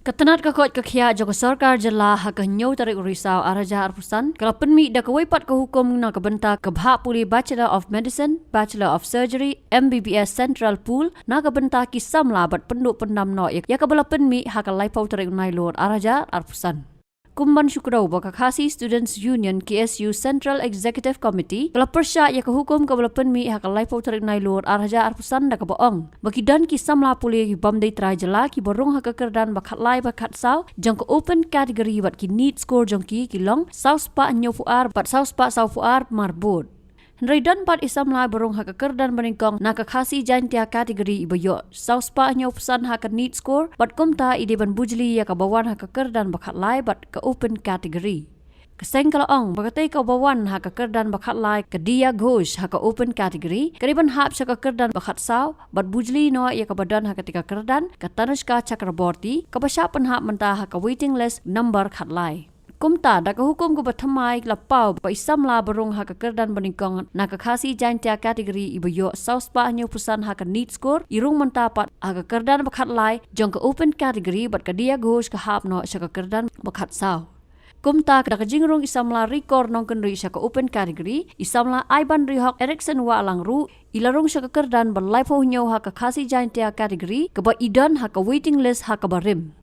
Tnad kakot kakia joko sarkar jela haka nyau tarik risau araja arpusan kalau penmi dak wepat ke hukum na kebenta ke Bhah Pule Bachelor of Medicine, Bachelor of Surgery, MBBS Central Pule na kebenta ki Samla bat penduk pendam no ya kabala penmi haka laipau tarik nailor araja arpusan. Kumban Syukrau baka Khasi Students Union KSU Central Executive Committee kalau persya ya ke hukum kabala penmi haka laipau tarik nailor araja arpusan dak boong bagi dan ki Samla Pule ki bamdai trajela ki borong haka kerdan bakat lai bakat sau jang ke open category bat ki need score jang ki long sau spa nyo fuar bat sau spa sau fuar marbot. Hendraidan pat isam lai borong haka kerdan beningkong naka Khasi jantia kategori ibayo sau spa nyo pesan haka need score bat kumta ide ban bujli ya ka bawan haka kerdan bakat lai bat ke open category. Keseng kalau ong bagatai ka bawan haka kerdan bakat lai ke dia ghosh haka open category kariban hap haka kerdan bakat sau bat bujli no ya ka badan haka tika kerdan ka Tanushka Chakraborty ka basyapan hap mentah haka waiting list number khat lai. Kumta dak hukum ko bathamai lapau pa isamla barong haka kerdan beningkong naka Khasi jantia kategori ibayo sauspa nyu pesan haka need score irung mentapat haka kerdan bakat lai jong ke open category bat ka dia ghosh ka hap no haka kerdan bakat sau. Kumta dak jingrung isamla record nong kendri haka open category isamla Iban Rihok Erikson wa langru ilarung haka kerdan berlaipo nyu haka Khasi jantia kategori ke ba idan haka waiting list haka barim.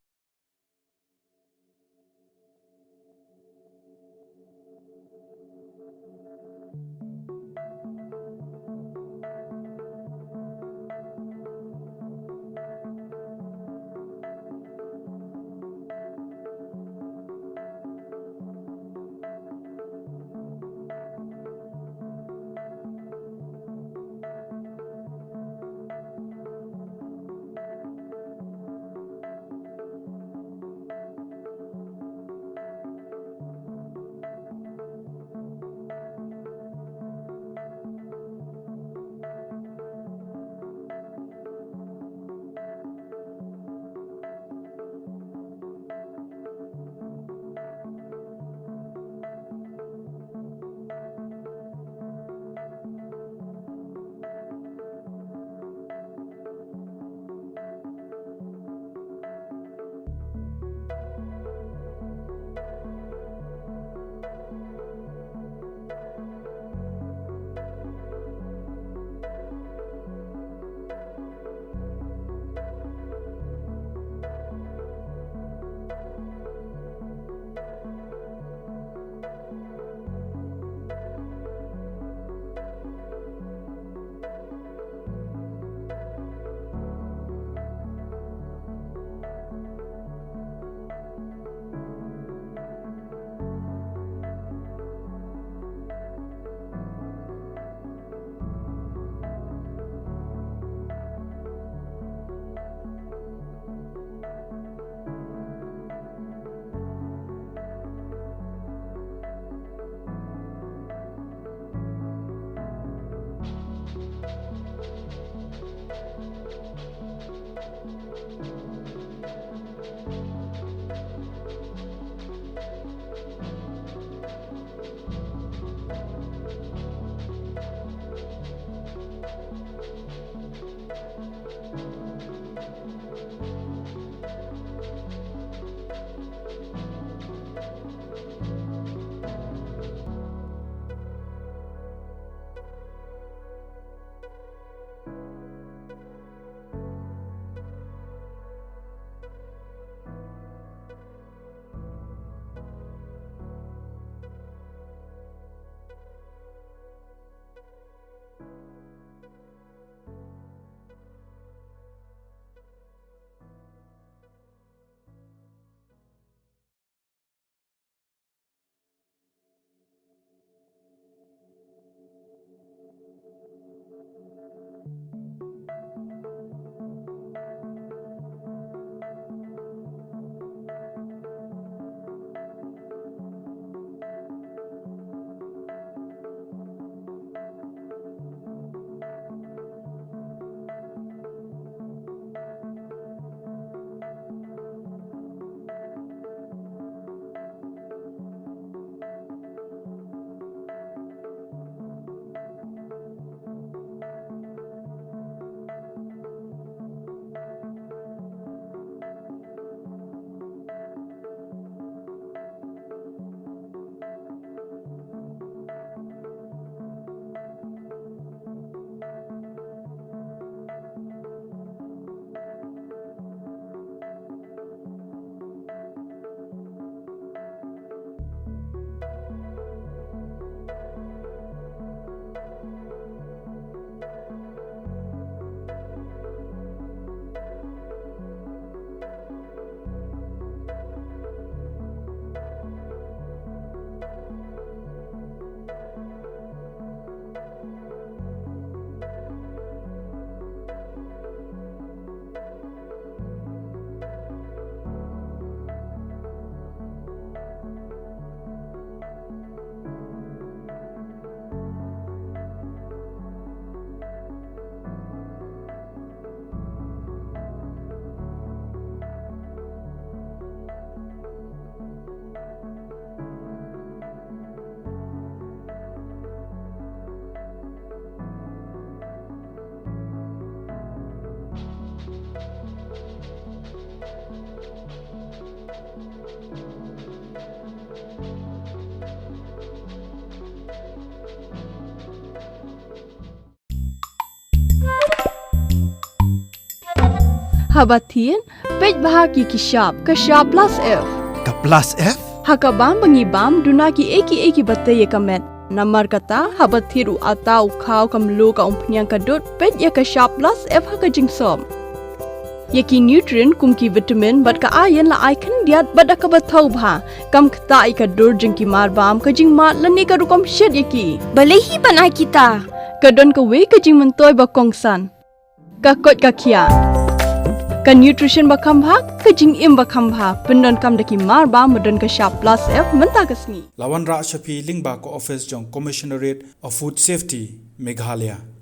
habatin pej Bhah ki kashap plus F Ka plus F? hakabam bangibam dunaki eki batay kamet namar kata habathiru atau khaw kamlu ka umpnyang kadut pej ya kashap plus F hakajingsom Yaki nutrient kumki vitamin bat ka ayan la ai kan diat bat ka bathau Bhah kam kta I ka dur jingki mar bam ka jing mat lani ka rukom shed yaki Balehi banai kita. kadon ka we ka jing mentoy ba kongsan ka kot ka khia ka nutrition ba kham Bhah ka jing im ba kham Bhah pendon kam daki mar bam modon ka sharp plus F menta ka sngi Lawan Ra Shapi Lingba ko Office Jong Commissionerate of Food Safety Meghalaya